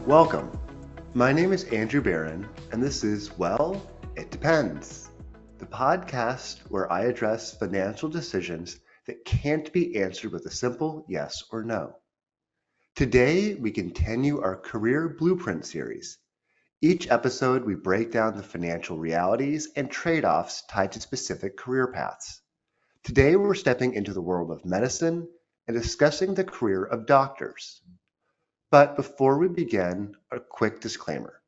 Welcome. My name is Andrew Barron, and this is Well, It Depends, the podcast where I address financial decisions that can't be answered with a simple yes or no. Today, we continue our Career Blueprint series. Each episode, we break down the financial realities and trade-offs tied to specific career paths. Today, we're stepping into the world of medicine and discussing the career of doctors. But before we begin, a quick disclaimer.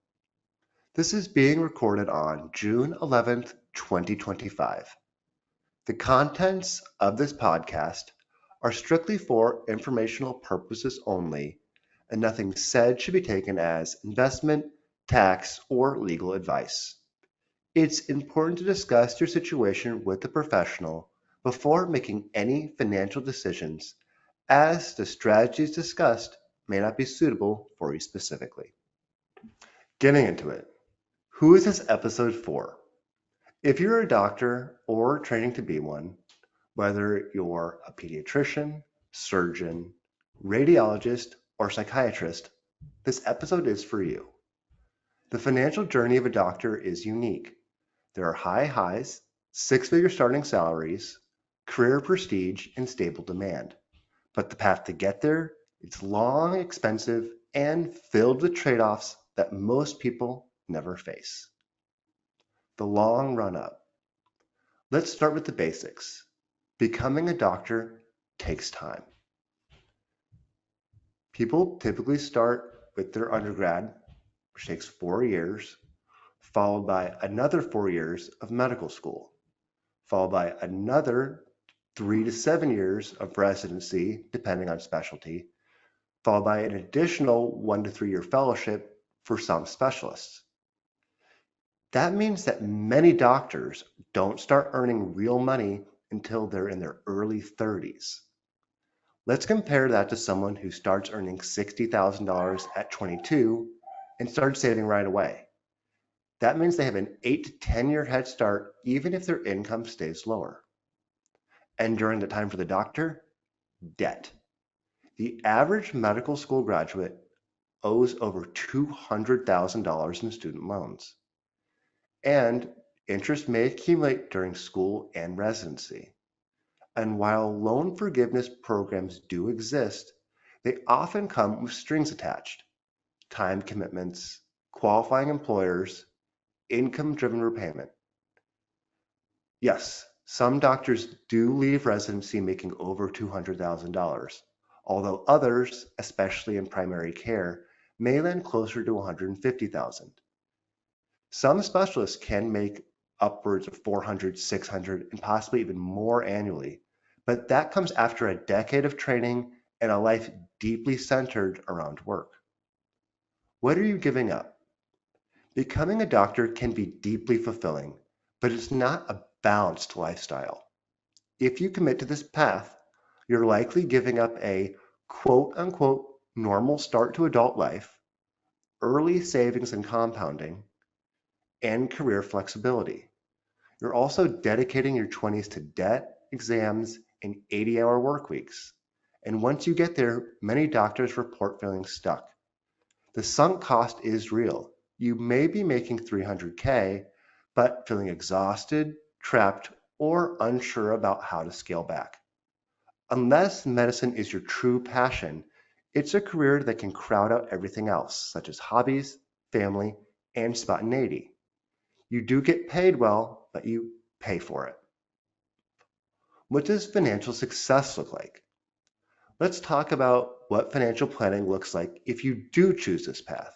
This is being recorded on June 11th, 2025. The contents of this podcast are strictly for informational purposes only, and nothing said should be taken as investment, tax, or legal advice. It's important to discuss your situation with a professional before making any financial decisions, as the strategies discussed may not be suitable for you specifically. Getting into it. Who is this episode for? If you're a doctor or training to be one, whether you're a pediatrician, surgeon, radiologist, or psychiatrist, this episode is for you. The financial journey of a doctor is unique. There are high highs, six-figure starting salaries, career prestige, and stable demand. But the path to get there, it's long, expensive, and filled with trade-offs that most people never face. The long run up. Let's start with the basics. Becoming a doctor takes time. People typically start with their undergrad, which takes 4 years, followed by another 4 years of medical school, followed by another 3 to 7 years of residency, depending on specialty, followed by an additional 1 to 3 year fellowship for some specialists. That means that many doctors don't start earning real money until they're in their early 30s. Let's compare that to someone who starts earning $60,000 at 22 and starts saving right away. That means they have an 8 to 10 year head start even if their income stays lower. And during the time for the doctor, debt. The average medical school graduate owes over $200,000 in student loans. And interest may accumulate during school and residency. And while loan forgiveness programs do exist, they often come with strings attached, time commitments, qualifying employers, income-driven repayment. Yes, some doctors do leave residency making over $200,000, although others, especially in primary care, may land closer to $150,000. Some specialists can make upwards of $400,000, $600,000, and possibly even more annually, but that comes after a decade of training and a life deeply centered around work. What are you giving up? Becoming a doctor can be deeply fulfilling, but it's not a balanced lifestyle. If you commit to this path, you're likely giving up a quote-unquote normal start to adult life, early savings and compounding, and career flexibility. You're also dedicating your 20s to debt, exams, and 80-hour work weeks. And once you get there, many doctors report feeling stuck. The sunk cost is real. You may be making $300K, but feeling exhausted, trapped, or unsure about how to scale back. Unless medicine is your true passion, it's a career that can crowd out everything else, such as hobbies, family, and spontaneity. You do get paid well, but you pay for it. What does financial success look like? Let's talk about what financial planning looks like if you do choose this path.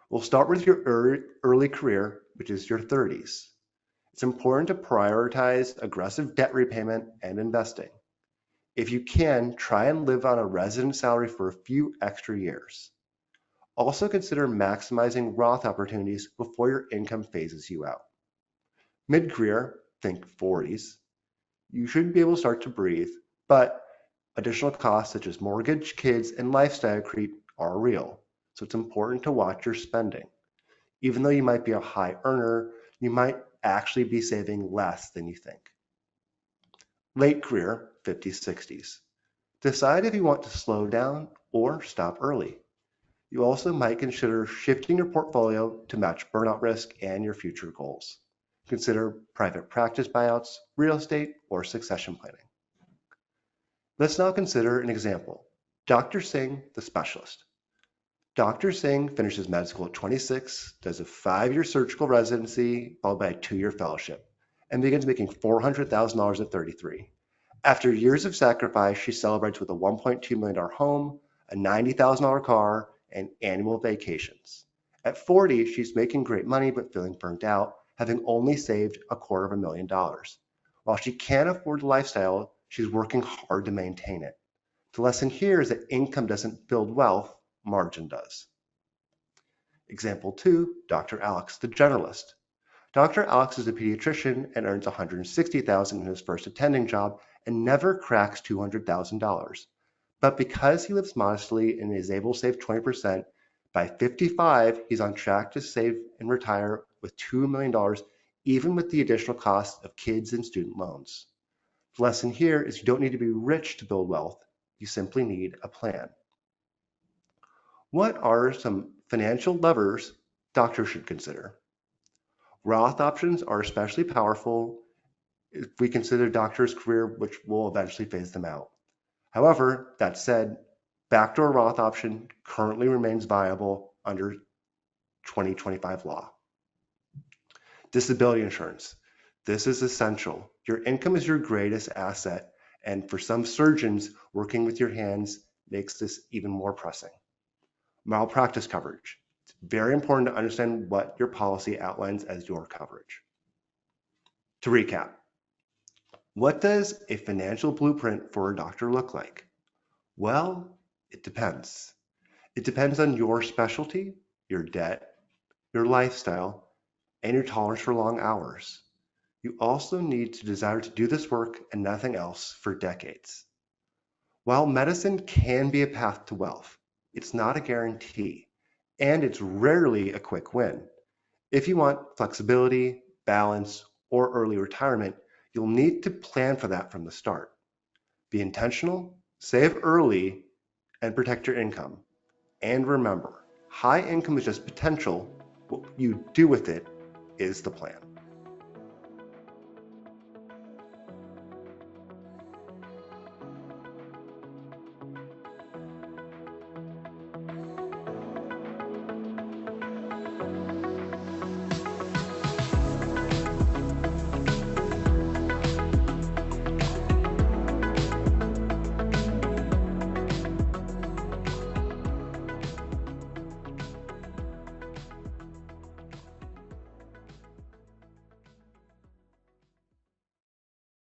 We'll start with your early career, which is your 30s. It's important to prioritize aggressive debt repayment and investing. If you can, try and live on a resident salary for a few extra years. Also consider maximizing Roth opportunities before your income phases you out. Mid-career, think 40s, you should be able to start to breathe, but additional costs such as mortgage, kids, and lifestyle creep are real, so it's important to watch your spending. Even though you might be a high earner, you might actually be saving less than you think. Late career, 50s, 60s. Decide if you want to slow down or stop early. You also might consider shifting your portfolio to match burnout risk and your future goals. Consider private practice buyouts, real estate, or succession planning. Let's now consider an example. Dr. Singh, the specialist. Dr. Singh finishes med school at 26, does a 5-year surgical residency followed by a 2-year fellowship, and begins making $400,000 at 33. After years of sacrifice, she celebrates with a $1.2 million home, a $90,000 car, and annual vacations. At 40, she's making great money but feeling burnt out, having only saved $250,000. While she can't afford the lifestyle, she's working hard to maintain it. The lesson here is that income doesn't build wealth, margin does. Example 2, Dr. Alex, the generalist. Dr. Alex is a pediatrician and earns $160,000 in his first attending job and never cracks $200,000. But because he lives modestly and is able to save 20%, by 55, he's on track to save and retire with $2 million, even with the additional cost of kids and student loans. The lesson here is you don't need to be rich to build wealth. You simply need a plan. What are some financial levers doctors should consider? Roth options are especially powerful if we consider doctors' career, which will eventually phase them out. However, that said, backdoor Roth option currently remains viable under 2025 law. Disability insurance. This is essential. Your income is your greatest asset, and for some surgeons, working with your hands makes this even more pressing. Malpractice coverage. It's very important to understand what your policy outlines as your coverage. To recap, what does a financial blueprint for a doctor look like? Well, it depends. It depends on your specialty, your debt, your lifestyle, and your tolerance for long hours. You also need to desire to do this work and nothing else for decades. While medicine can be a path to wealth, it's not a guarantee, and it's rarely a quick win. If you want flexibility, balance, or early retirement, you'll need to plan for that from the start. Be intentional, save early, and protect your income. And remember, high income is just potential. What you do with it is the plan.